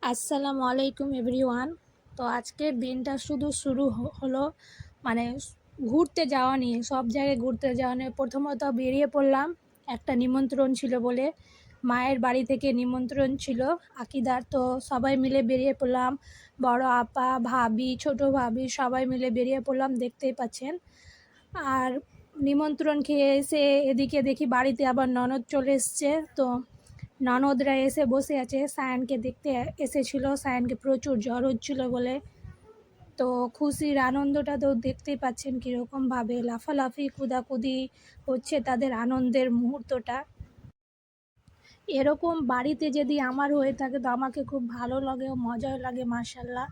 আসসালামু আলাইকুম এভরিওয়ান। তো আজকের দিনটা শুরু হলো মানে ঘুরতে যাওয়া নিয়ে, সব জায়গায় ঘুরতে যাওয়া নিয়ে। প্রথমত বেরিয়ে পড়লাম, একটা নিমন্ত্রণ ছিল বলে, মায়ের বাড়ি থেকে নিমন্ত্রণ ছিল আকিদার। তো সবাই মিলে বেরিয়ে পড়লাম, বড় আপা, ভাবি, ছোট ভাবি সবাই মিলে বেরিয়ে পড়লাম, দেখতেই পাচ্ছেন। আর নিমন্ত্রণ খেয়ে এসে এদিকে দেখি বাড়িতে আবার ননদ চলে এসছে। তো ননদরা এসে বসে আছে, সায়ানকে দেখতে এসেছিল। সায়ানকে প্রচুর জ্বর হচ্ছিল বলে, তো খুশির আনন্দটা তো দেখতেই পাচ্ছেন কীরকমভাবে লাফালাফি কুদাকুদি হচ্ছে, তাদের আনন্দের মুহূর্তটা। এরকম বাড়িতে যদি আমার হয়ে থাকে তো আমাকে খুব ভালো লাগে ও মজাও লাগে, মাশাল্লাহ।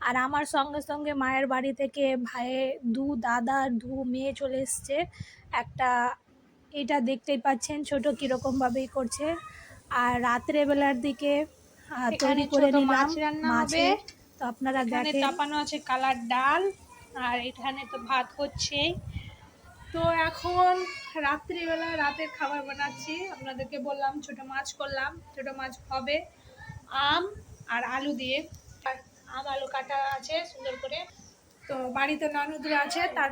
আর আমার সঙ্গে সঙ্গে মায়ের বাড়ি থেকে ভাইয়ের দাদা মেয়ে চলে এসছে একটা। এটা দেখতেই পাচ্ছেন ছোট কীরকমভাবেই করছে। আর রাত্রেবেলার দিকে তৈরি করে ছোট নিলাম মাছ রান্না হবে। মাছের। তো আপনারা এখানে দেখেন, চাপানো আছে কালার ডাল, আর এখানে তো ভাত হচ্ছেই। তো এখন রাত্রিবেলা রাতের খাবার বানাচ্ছি। আপনাদেরকে বললাম ছোট মাছ করলাম, ছোট মাছ হবে আম আর আলু দিয়ে। আর আম আলু কাটা আছে সুন্দর করে। তো বাড়িতে ননদরা আছে তার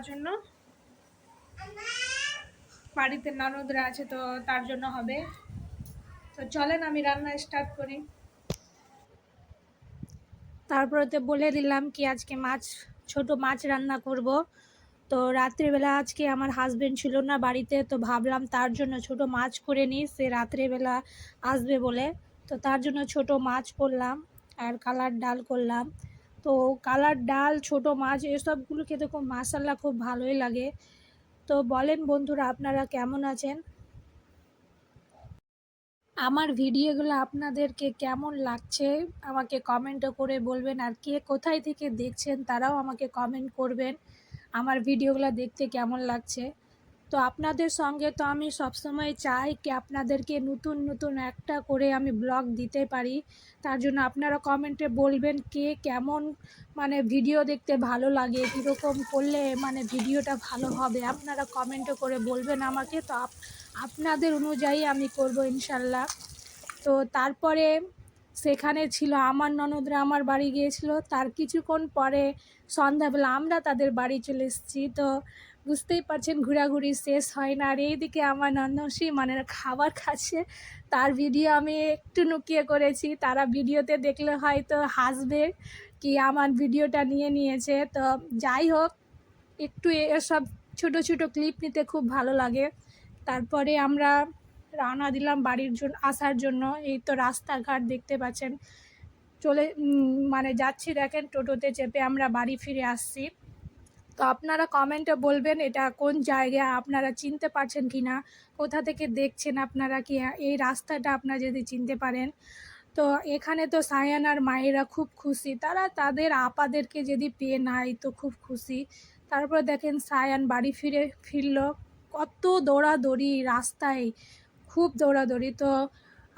জন্য হবে। তো চলেন আমি রান্না স্টার্ট করি। তারপরে তো বলে দিলাম কি আজকে ছোট মাছ রান্না করব। তো রাত্রিবেলা আজকে আমার হাজবেন্ড ছিল না বাড়িতে, তো ভাবলাম তার জন্য ছোট মাছ করে নিই, সে রাত্রিবেলা আসবে বলে। তো তার জন্য ছোট মাছ করলাম আর কালার ডাল করলাম। তো কালার ডাল, ছোট মাছ এসবগুলো খেতে খুব মাশাআল্লাহ খুব ভালোই লাগে। তো বলেন বন্ধুরা, আপনারা কেমন আছেন? আমার ভিডিওগুলো আপনাদেরকে কেমন লাগছে আমাকে কমেন্টও করে বলবেন। আর কে কোথায় থেকে দেখছেন তারাও আমাকে কমেন্ট করবেন আমার ভিডিওগুলো দেখতে কেমন লাগছে। তো আপনাদের সঙ্গে তো আমি সবসময় চাই কি আপনাদেরকে নতুন নতুন একটা করে আমি ব্লগ দিতে পারি। তার জন্য আপনারা কমেন্টে বলবেন কে কেমন ভিডিও দেখতে ভালো লাগে, কীরকম করলে ভিডিওটা ভালো হবে, আপনারা কমেন্টও করে বলবেন আমাকে। তো আপনাদের অনুযায়ী আমি করব ইনশাল্লাহ। তো তারপরে সেখানে ছিল আমার ননদরা আমার বাড়ি গিয়েছিল, তার কিছুক্ষণ পরে সন্ধ্যাবেলা আমরা তাদের বাড়ি চলে এসেছি। তো বুঝতেই পারছেন ঘোরাঘুরি শেষ হয় না। আর এইদিকে আমার ননদসি খাবার খাচ্ছে, তার ভিডিও আমি একটু লুকিয়ে করেছি। তারা ভিডিওতে দেখলে হয়তো হাসবে কি আমার ভিডিওটা নিয়েছে। তো যাই হোক, একটু এসব ছোট ছোট ক্লিপ নিতে খুব ভালো লাগে। তারপরে আমরা রওনা দিলাম বাড়ির জন্য আসার জন্য। এই তো রাস্তাঘাট দেখতে পাচ্ছেন, চলে যাচ্ছি, দেখেন টোটোতে চেপে আমরা বাড়ি ফিরে আসছি। তো আপনারা কমেন্টে বলবেন এটা কোন জায়গা, আপনারা চিনতে পারছেন কি না, কোথা থেকে দেখছেন আপনারা, কি এই রাস্তাটা আপনারা যদি চিনতে পারেন। তো এখানে তো সায়ান আর মায়েরা খুব খুশি, তারা তাদের আপাদেরকে যদি পেয়ে নেয় তো খুব খুশি। তারপর দেখেন সায়ান বাড়ি ফিরলো, কত দৌড়াদৌড়ি রাস্তায়, খুব দৌড়াদৌড়ি। তো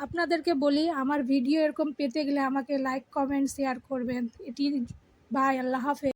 আপনাদেরকে বলি আমার ভিডিও এরকম পেতে গেলে আমাকে লাইক কমেন্ট শেয়ার করবেন। এটি বাই, আল্লাহ হাফেজ।